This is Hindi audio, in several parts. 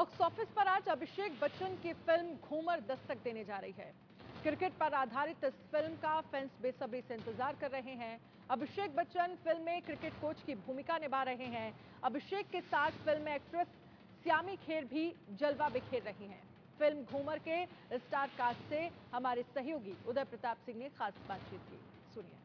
बॉक्स ऑफिस पर आज अभिषेक बच्चन की फिल्म घूमर दस्तक देने जा रही है। क्रिकेट पर आधारित इस फिल्म का फैंस बेसब्री से इंतजार कर रहे हैं। अभिषेक बच्चन फिल्म में क्रिकेट कोच की भूमिका निभा रहे हैं। अभिषेक के साथ फिल्म में एक्ट्रेस सयामी खेर भी जलवा बिखेर रही हैं। फिल्म घूमर के स्टार कास्ट से हमारे सहयोगी उदय प्रताप सिंह ने खास बातचीत की, सुनिए।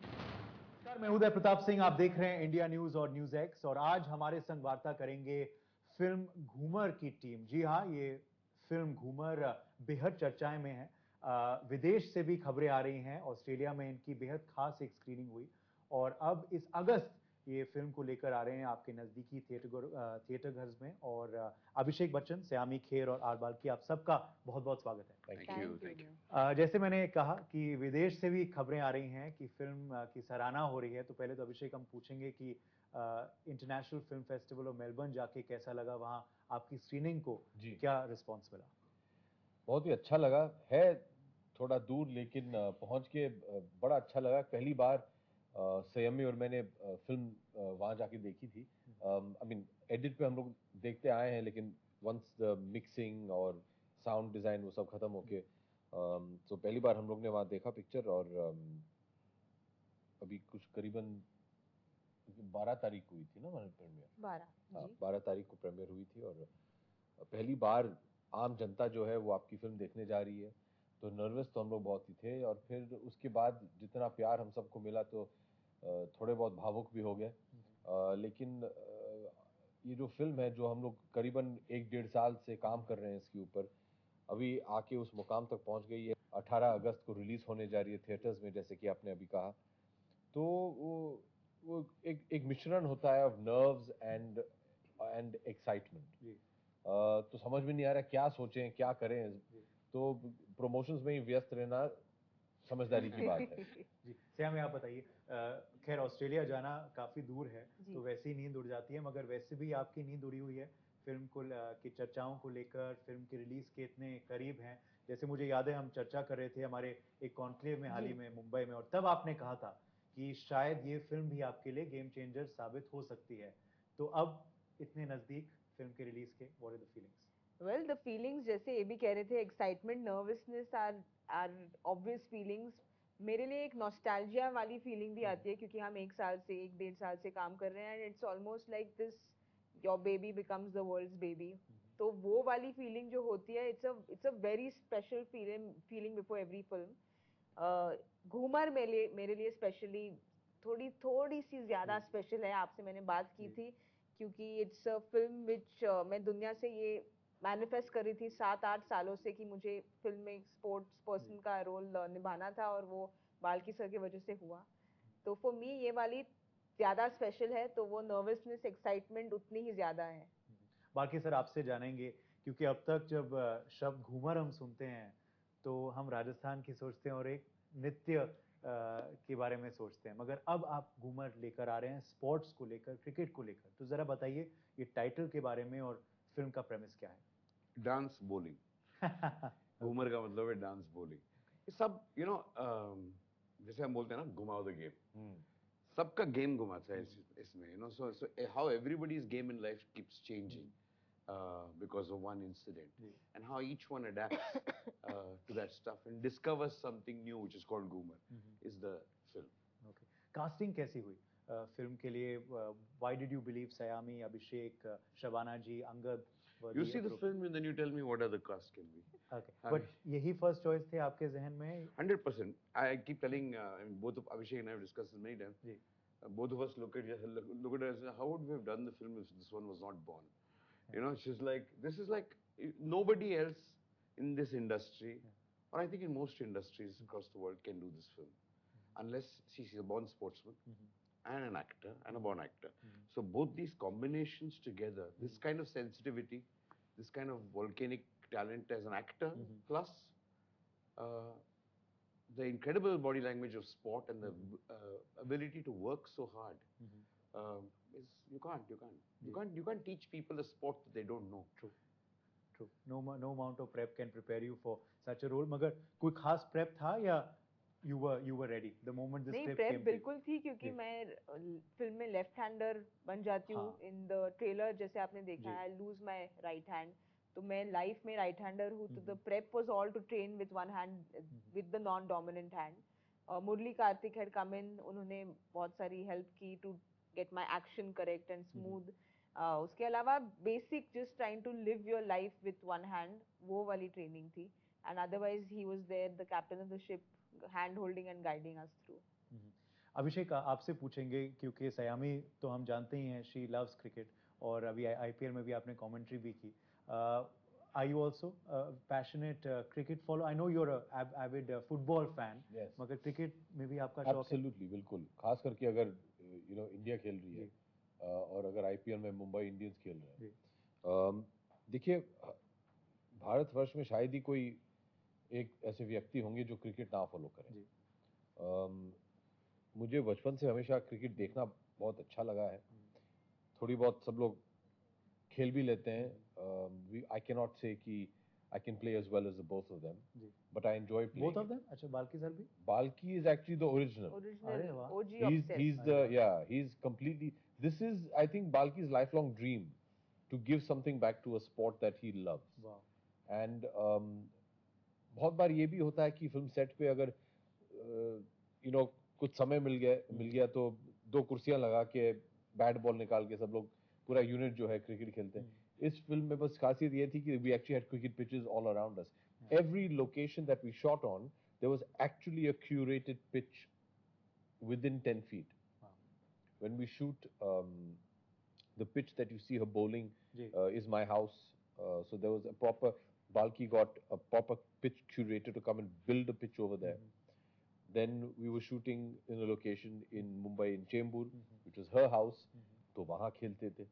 नमस्कार, मैं उदय प्रताप सिंह, आप देख रहे हैं इंडिया न्यूज और न्यूज एक्स। और आज हमारे संग वार्ता करेंगे फिल्म घूमर की टीम। जी हाँ, ये फिल्म घूमर बेहद चर्चाएं में है। विदेश से भी खबरें आ रही हैं। ऑस्ट्रेलिया में इनकी बेहद खास एक स्क्रीनिंग हुई और अब इस अगस्त ये फिल्म को लेकर आ रहे हैं आपके नजदीकी थिएटर घर में। और अभिषेक बच्चन, सयामी खेर और आरबाल की आप सबका बहुत बहुत स्वागत है। Thank you. जैसे मैंने कहा कि विदेश से भी खबरें आ रही हैं कि फिल्म की सराहना हो रही है, तो पहले तो अभिषेक हम पूछेंगे कि इंटरनेशनल फिल्म फेस्टिवल और मेलबर्न जाके कैसा लगा, वहाँ आपकी स्क्रीनिंग को क्या रिस्पॉन्स मिला? बहुत ही अच्छा लगा है, थोड़ा दूर लेकिन पहुंच के बड़ा अच्छा लगा। पहली बार संयमी और मैंने फिल्म वहाँ जाके देखी थी। आई मीन एडिट पे हम लोग देखते आए हैं, लेकिन वंस द मिक्सिंग और साउंड डिज़ाइन वो सब खत्म होके तो पहली बार हम लोग ने वहाँ देखा पिक्चर। और अभी कुछ करीबन 12 तारीख को हुई थी ना हमारी प्रीमियर। 12 तारीख को प्रीमियर हुई थी और पहली बार आम जनता जो है वो आपकी फिल्म देखने जा रही है, तो नर्वस तो हम लोग बहुत ही थे। और फिर उसके बाद जितना प्यार हम सबको मिला तो थोड़े बहुत भावुक भी हो गए। लेकिन ये जो फिल्म है, जो हम लोग करीबन 1-1.5 साल से काम कर रहे हैं इसके ऊपर, अभी आके उस मुकाम तक पहुंच गई है। 18 अगस्त को रिलीज होने जा रही है थिएटर्स में, जैसे कि आपने अभी कहा। तो वो एक मिश्रण होता है ऑफ नर्व्स एंड एक्साइटमेंट। तो समझ में नहीं आ रहा क्या सोचें, क्या करें। तो प्रमोशंस में ही व्यस्त रहना समझदारी की बात है। जी श्याम, आप बताइए। खैर ऑस्ट्रेलिया जाना काफी दूर है, तो वैसे ही नींद उड़ जाती है, मगर वैसे भी आपकी नींद उड़ी हुई है फिल्म को की चर्चाओं को लेकर। फिल्म की रिलीज के इतने करीब हैं। जैसे मुझे याद है, हम चर्चा कर रहे थे हमारे एक कॉन्क्लेव में हाल ही में मुंबई में, और तब आपने कहा था कि शायद ये फिल्म भी आपके लिए गेम चेंजर साबित हो सकती है। तो अब इतने नजदीक फिल्म के रिलीज के, what are the feelings? Well, the feelings जैसे ये भी कह रहे थे, excitement, nervousness are obvious feelings. मेरे लिए एक नॉस्टैल्जिया वाली फीलिंग भी आती है, क्योंकि हम 1-1.5 साल से काम कर रहे हैं and it's almost like this your baby becomes the world's baby. तो वो वाली फीलिंग जो होती है, it's a very special feeling before every film. Ghoomar मेरे लिए स्पेशली थोड़ी सी ज़्यादा स्पेशल है। आपसे मैंने बात की थी क्योंकि इट्स अ फिल्म विच मैं दुनिया से ये मैनिफेस्ट कर रही थी 7-8 सालों से कि मुझे फिल्म में स्पोर्ट्स पर्सन का रोल निभाना था, और वो बाल्की सर की वजह से हुआ। तो फॉर मी ये वाली ज़्यादा स्पेशल है, तो वो नर्वसनेस, एक्साइटमेंट उतनी ही ज़्यादा है। बाकी सर आपसे जानेंगे, क्योंकि अब तक जब शब्द घूमर हम सुनते हैं तो हम राजस्थान की सोचते हैं और एक नृत्य के बारे में सोचते हैं, मगर अब आप घूमर लेकर आ रहे हैं स्पोर्ट्स को लेकर, क्रिकेट को लेकर। तो जरा बताइए ये टाइटल के बारे में और फिल्म का प्रेमिस क्या है? Dance bowling. घूमर का मतलब है डांस बॉलिंग। ये सब जैसे हम बोलते हैं ना, घुमाओ द गेम। सबका गेम घुमाता है इसमें, so how everybody's game in life keeps changing because of one incident, and how each one adapts to that stuff and discovers something new, which is called Ghoomer, is the film. Okay. Casting कैसी हुई फिल्म के लिए? Why did you believe Sayami, Abhishek, Shabana ji, Angad were You see the film and then you tell me what other cast can be. Okay. But यही first choice थे आपके जहन में? 100%. I keep telling, both of Abhishek and I have discussed this many times. Both of us look at it and say, how would we have done the film if this one was not born? It's just like, this is like, nobody else in this industry, or I think in most industries across the world, can do this film. Unless she's a born sportsman and an actor and a born actor. So both these combinations together, this kind of sensitivity, this kind of volcanic talent as an actor, plus the incredible body language of sport and the ability to work so hard, is you can't teach people a sport that they don't know. True. No amount of prep can prepare you for such a role. मगर कोई खास prep था या you were ready the moment the नहीं script प्रेप came बिल्कुल थी क्योंकि मैं फिल्म में लेफ्ट हैंडर बन जाती हूँ इन द ट्रेलर जैसे आपने देखा है I lose my right hand तो मैं लाइफ में राइट हैंडर हूँ तो the prep was all to train with one hand with the non dominant hand Murali Kartik had come in उन्होंने बहुत सारी हेल्प की to get my action correct and smooth उसके अलावा basic just trying to live your life with one hand वो वाली ट्रेनिंग थी and otherwise he was there the captain of the ship hand holding and guiding us through. अभिषेक आपसे पूछेंगे क्योंकि सयामी तो हम जानते ही हैं शी लव्स क्रिकेट और अभी आईपीएल में भी आपने कमेंट्री भी की are you also passionate cricket follow I know you are avid football fan मगर क्रिकेट में भी आपका शौक है एब्सोल्युटली बिल्कुल खास करके अगर इंडिया खेल रही है और अगर आईपीएल में मुंबई इंडियंस खेल रहे हैं देखिए भारतवर्ष में शायद ही कोई एक ऐसे व्यक्ति होंगे जो क्रिकेट ना फॉलो करें मुझे बचपन से हमेशा क्रिकेट देखना बहुत अच्छा लगा है थोड़ी बहुत सब लोग खेल भी लेते हैं आई कैन नॉट से कि I can play as well as the both of them, but I enjoy playing. Both of them? अच्छा बाल्की सर भी? Balki is actually the original. OG obsessed. He's completely. This is I think Balki's lifelong dream to give something back to a sport that he loves. Wow. And बहुत बार ये भी होता है कि फिल्म सेट पे अगर कुछ समय मिल गया तो दो कुर्सियां लगा के बैट बॉल निकाल के सब लोग पूरा यूनिट जो है क्रिकेट खेलते हैं इस फिल्म में बस खासियत ये थी कि we actually had cricket pitches all around us. Every location that we shot on, there was actually a curated pitch within 10 feet. Wow. When we shoot, the pitch that you see her bowling is my house. So there was a proper, Balki got a proper pitch curator to come and build a pitch over there. Then we were shooting in a location in Mumbai in Chembur, which was her house. तो वहाँ खेलते थे.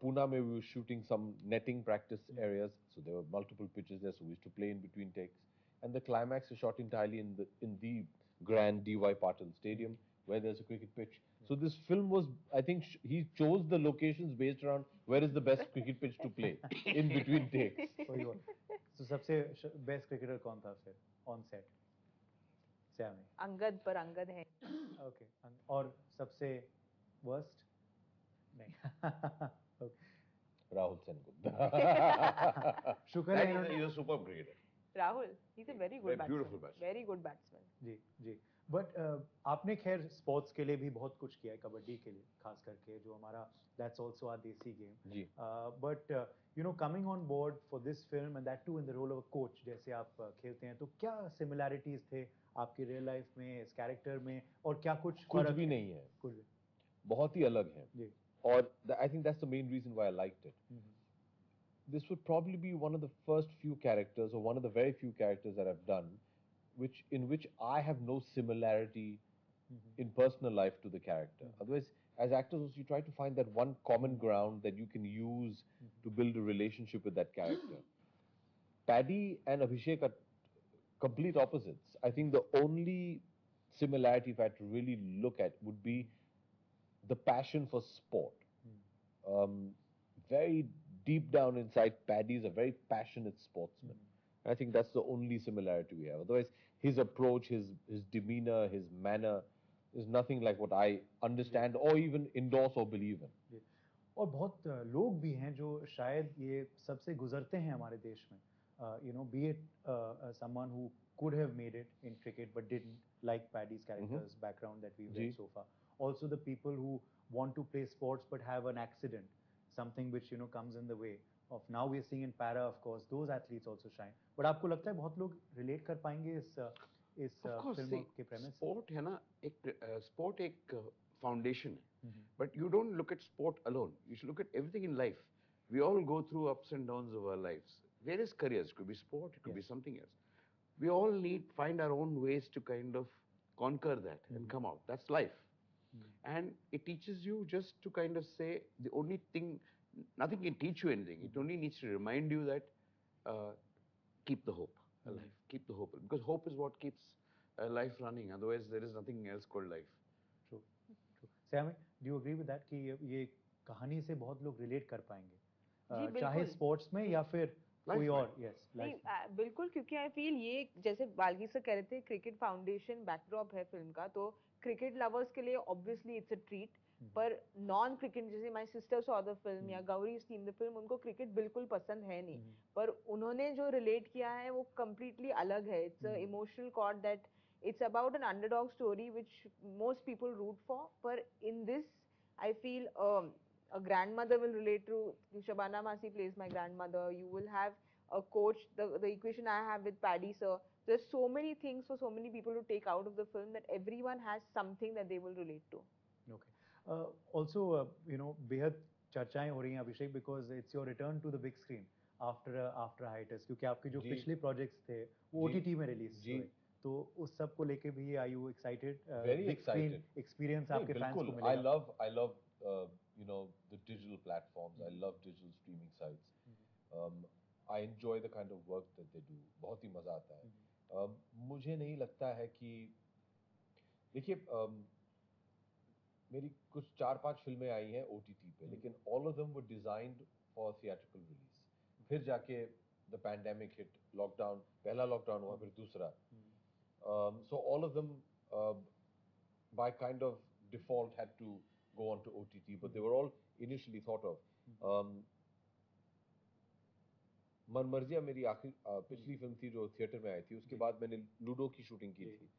Pune, we were shooting some netting practice areas, so there were multiple pitches there, so we used to play in between takes. And the climax is shot entirely in the grand DY Patil Stadium, where there's a cricket pitch. So this film was, I think, he chose the locations based around where is the best cricket pitch to play in between takes. So सबसे best cricketer कौन था फिर on set? सयामी. अंगद पर अंगद है. Okay. और सबसे worst? नहीं. Rahul Senguda. शुक्र है he's a superb cricketer. Rahul, he's a very good batsman. Beautiful batsman. Very good batsman. Ji ji. But आपने खैर स्पोर्ट्स के लिए भी बहुत कुछ किया है कबड्डी के लिए खास करके जो हमारा that's also our देसी game. Ji. But coming on board for this film and that too in the role of a coach जैसे आप खेलते हैं तो क्या similarities थे आपकी रियल लाइफ में इस कैरेक्टर में और क्या कुछ भी नहीं है कुछ भी बहुत ही अलग है जी. Or I think that's the main reason why I liked it. This would probably be one of the first few characters, or one of the very few characters that I've done, in which I have no similarity in personal life to the character. Otherwise, as actors, you try to find that one common ground that you can use to build a relationship with that character. Paddy and Abhishek are complete opposites. I think the only similarity, if I had to really look at, would be the passion for sport. Very deep down inside, Paddy is a very passionate sportsman. And I think that's the only similarity we have. Otherwise, his approach, his demeanor, his manner is nothing like what I understand or even endorse or believe in. और बहुत लोग भी हैं जो शायद ये सबसे गुजरते हैं हमारे देश में. Be it someone who could have made it in cricket but didn't, like Paddy's character's background that we've read so far. Also the people who want to play sports but have an accident, something which comes in the way of. Now we're seeing in para, of course, those athletes also shine. But आपको लगता है बहुत लोग relate कर पाएंगे इस फिल्म के premise? Sport है ना sport एक foundation है. But you don't look at sport alone. You should look at everything in life. We all go through ups and downs of our lives. Various careers. It could be sport. It could be something else. We all find our own ways to kind of conquer that and come out. That's life. And it teaches you just to kind of say the only thing, nothing can teach you anything. It only needs to remind you that keep the hope alive. Keep the hope. Because hope is what keeps life running. Otherwise, there is nothing else called life. True. True. Saiyami, do you agree with that कि ये कहानी से बहुत लोग relate कर पाएंगे? चाहे sports में या फिर कोई और यस नहीं बिल्कुल, क्योंकि आई फील ये जैसे बालगी सर कह रहे थे क्रिकेट फाउंडेशन बैकड्रॉप है फिल्म का, तो क्रिकेट लवर्स के लिए ऑब्वियसली इट्स अ ट्रीट, पर नॉन क्रिकेट जैसे my sister saw the film या गौरी सीन द फिल्म, उनको क्रिकेट बिल्कुल पसंद है नहीं, पर उन्होंने जो रिलेट किया है वो कम्प्लीटली अलग है. It's a emotional chord that it's about an underdog story which most people root for, but in this I feel a grandmother will relate to. Shabana Masi plays my grandmother. You will have a coach, the equation I have with Paddy sir. There's so many things for so many people to take out of the film that everyone has something that they will relate to. Okay. Also, बेहद चर्चाएं हो रही हैं अभिषेक, because it's your return to the big screen after hiatus, क्योंकि आपके जो पिछले projects थे वो OTT में release हुए, तो उस सब को लेके भी are you excited? Very big excited. Screen experience आपके fans को मिलेगा. I love the digital platforms. I love digital streaming sites. I enjoy the kind of work that they do. बहुत ही मजा आता है. मुझे नहीं लगता है कि देखिए मेरी कुछ 4-5 फिल्में आई हैं OTT पे, लेकिन all of them were designed for theatrical release. फिर जाके the pandemic hit, lockdown, पहला lockdown हुआ, फिर दूसरा. So all of them by kind of default had to go on to OTT, but they were all initially thought of. Manmarziyaan मेरी आखिरी पिछली फिल्म थी जो थिएटर में आई थी, उसके बाद मैंने लूडो की शूटिंग की थी.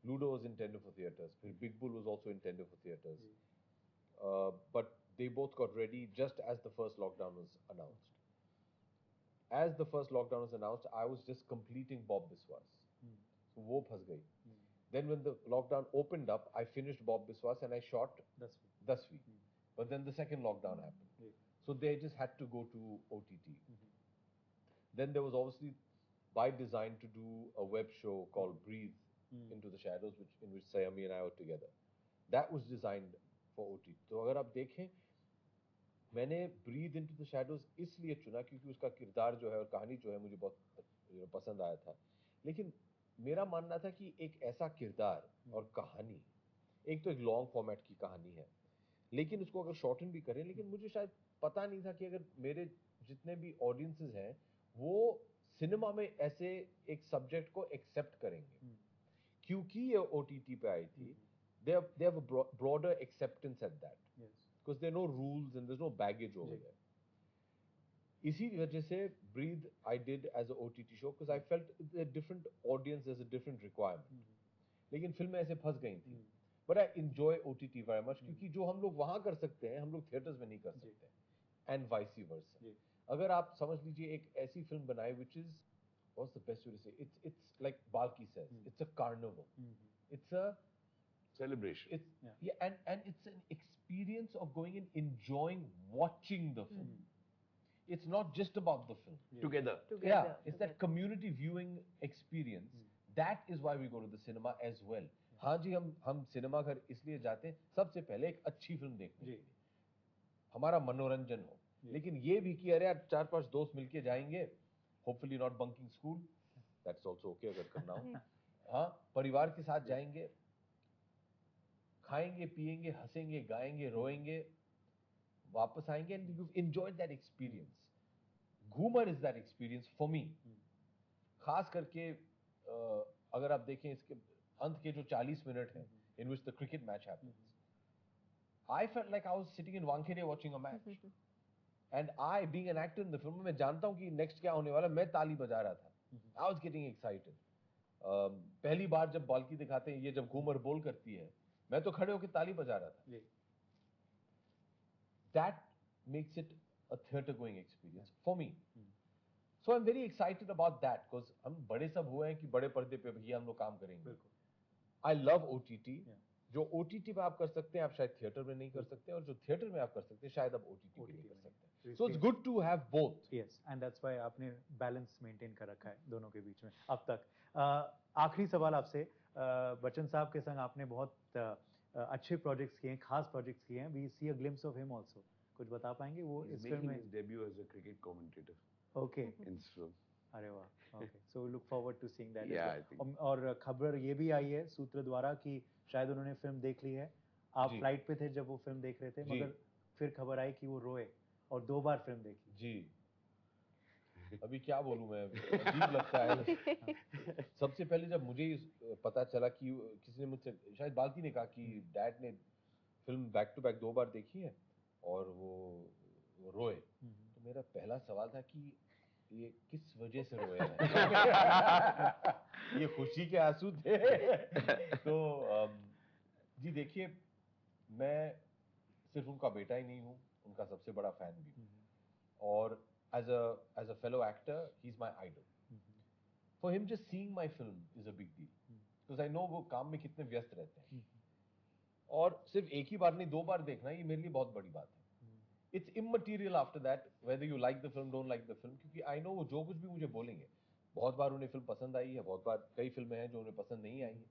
Ludo was intended for theaters. Big Bull was also intended for theaters. But they both got ready just as the first lockdown was announced. As the first lockdown was announced, I was just completing Bob Biswas. So wo phas gayi. Then when the lockdown opened up, I finished Bob Biswas and I shot Dasvi. But then the second lockdown happened. So they just had to go to OTT. Then there was obviously by design to do a web show called Breathe into the Shadows, in which Saiyami and I were together. That was designed for OTT. तो अगर आप देखें, मैंने Breathe into the Shadows इसलिए चुना क्योंकि उसका किरदार जो है और कहानी जो है मुझे बहुत पसंद आया था. लेकिन मेरा मानना था कि एक ऐसा किरदार और कहानी, एक तो एक लॉन्ग फॉर्मेट की कहानी है, लेकिन उसको अगर शॉर्टन भी करें, लेकिन मुझे शायद पता नहीं था कि अगर मेरे जितने भी ऑडियंसेस हैं वो सिनेमा में ऐसे एक सब्जेक्ट को एक्सेप्ट करेंगे. क्योंकि ये OTT पे आई थी, they have a broader acceptance at that. Yes. Because there are no rules and there's no baggage over there. इसी वजह से Breathe I did as a OTT show because I felt a different audience, there's a different requirement. लेकिन फिल्में ऐसे फंस गई थी. But I enjoy OTT very much क्योंकि जो हम लोग वहाँ कर सकते हैं, हम लोग थिएटर्स में नहीं कर सकते. And vice versa. अगर आप समझ लीजिए एक ऐसी फिल्म बनाए which is, what's the best way to say? It's like Balki says, it's a carnival. It's a celebration. And it's an experience of going and enjoying watching the film. It's not just about the film. Together. Yeah, it's that community viewing experience. That is why we go to the cinema as well. हाँ जी, हम सिनेमा घर इसलिए जाते हैं सबसे पहले एक अच्छी फिल्म देखने के लिए, हमारा मनोरंजन हो. लेकिन ये भी कि अरे यार 4-5 दोस्त मिलके जाएंगे, hopefully not bunking school, that's also okay अगर करना हो. हाँ, परिवार के साथ जाएंगे, खाएंगे पिएंगे हंसेंगे गाएंगे रोएंगे, वापस आएंगे, and you've enjoyed that experience. Ghoomer is that experience for me. खास करके अगर आप देखें इसके अंत के जो 40 मिनट हैं in which the cricket match happens, I felt like I was sitting in Wankhede watching a match. And I, being an actor in the film, मैं जानता हूँ कि next क्या होने वाला, मैं ताली बजा रहा था. I was getting excited. पहली बार जब बाल्की दिखाते हैं, ये जब घूमर बोल करती है, मैं तो खड़े होकर ताली बजा रहा था. That makes it a theater-going experience for me. So I'm very excited about that because हम बड़े सब हुए हैं कि बड़े पर्दे पे भैया हम लोग काम करेंगे. I love OTT. जो OTT पे आप कर सकते हैं, आप शायद थिएटर में नहीं कर सकते, और जो थिएटर में आप कर सकते हैं, शायद आप OTT पे नहीं कर सकते. So it's good to have both. Yes, and that's why आपने बैलेंस मेंटेन कर रखा है दोनों के बीच में अब तक. आखिरी सवाल आपसे, बच्चन साहब के संग आपने बहुत अच्छे प्रोजेक्ट्स किए हैं, खास प्रोजेक्ट्स किए हैं. We see a glimpse of him also. कुछ बता पाएंगे वो इस फिल्म में? His debut as a cricket commentator. Okay. In this film. अरे वाह. Okay. So we look forward to seeing that. Yeah, I think. और खबर ये भी आई है सूत्र द्वारा कि शायद उन्होंने फिल्म देख ली है. आप फ्लाइट पे थे जब वो फिल्म देख रहे थे, मगर फिर खबर आई कि वो रोए और 2 बार फिल्म देखी. जी. अभी क्या बोलूं मैं, अजीब लगता है। सबसे पहले जब मुझे पता चला कि किसी ने मुझसे, शायद बाल्टी ने कहा कि डैड ने फिल्म बैक टू बैक 2 बार देखी है और वो रोए, तो मेरा पहला सवाल था कि ये किस वजह से रोए हैं? ये खुशी के आंसू थे। तो जी देखिए, मैं सिर्फ उनका बेटा ही नहीं हूँ, उनका सबसे बड़ा फैन भी हूँ, और as a fellow actor, he's my idol. For him, just seeing my film is a big deal, because I know वो काम में कितने व्यस्त रहते हैं, और सिर्फ एक ही बार नहीं 2 बार देखना ये मेरे लिए बहुत बड़ी बात है। It's immaterial after that whether you like the film, don't like the film, क्योंकि I know वो जो कुछ भी मुझे बोलेंगे, बहुत बार उन्हें फिल्म पसंद आई है, बहुत बार कई फिल्में हैं जो उन्हें पसंद नहीं आई है,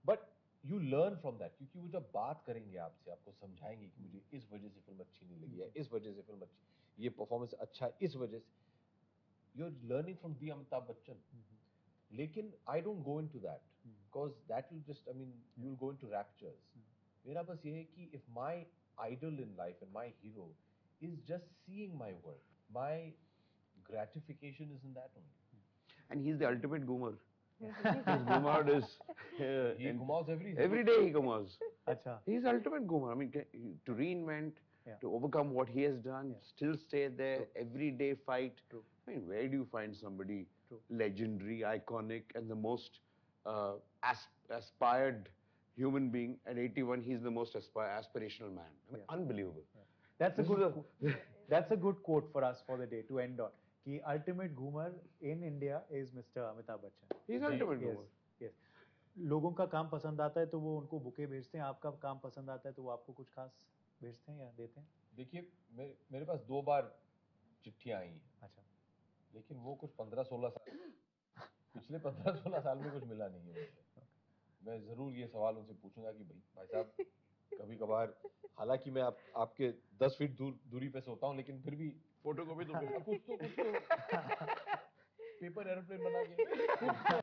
but you learn from that, क्योंकि वो जब बात करेंगे आपसे, आपको समझाएंगे कि मुझे इस वजह से फिल्म अच्छी नहीं लगी है, इस वजह से फिल्म अच्छी, ये परफॉर्मेंस अच्छा है इस वजह से, you are learning from the Amitabh Bachchan. लेकिन I don't go into that, because that will just, I mean you will go into raptures. मेरा बस ये है कि if my idol in life and my hero is just seeing my work, my gratification is in that only. And he's the ultimate Ghoomer. His Ghoomer is He Ghumaus every day he Ghumaus. अच्छा, He's ultimate Ghoomer. I mean, to reinvent, to overcome what he has done, still stay there, every day fight. True. I mean, where do you find somebody legendary, iconic, and the most aspired human being at 81? He's the most aspirational man. I mean, unbelievable. That's a good quote for us for the day to end on. कि ultimate Ghoomer in India is Mr. Amitabh Bachchan. He's ultimate Ghoomer. Yes. लोगों का काम पसंद आता है तो वो उनको बुके भेजते हैं, आपका काम पसंद आता है तो वो आपको कुछ खास भेजते हैं या देते हैं? देखिए, मेरे पास 2 बार चिट्ठियां आई हैं। अच्छा। लेकिन वो कुछ 15-16 साल, पिछले 15-16 साल में कुछ मिला नहीं है मुझे। मैं जरूर ये सवाल उनसे पूछूंगा कि भाई साहब, कभी कभार, हालांकि मैं आपके 10 फीट दूरी पे सोता हूँ, लेकिन फिर भी फोटो कॉपी तो कुछ तो पेपर एरोप्लेन बना के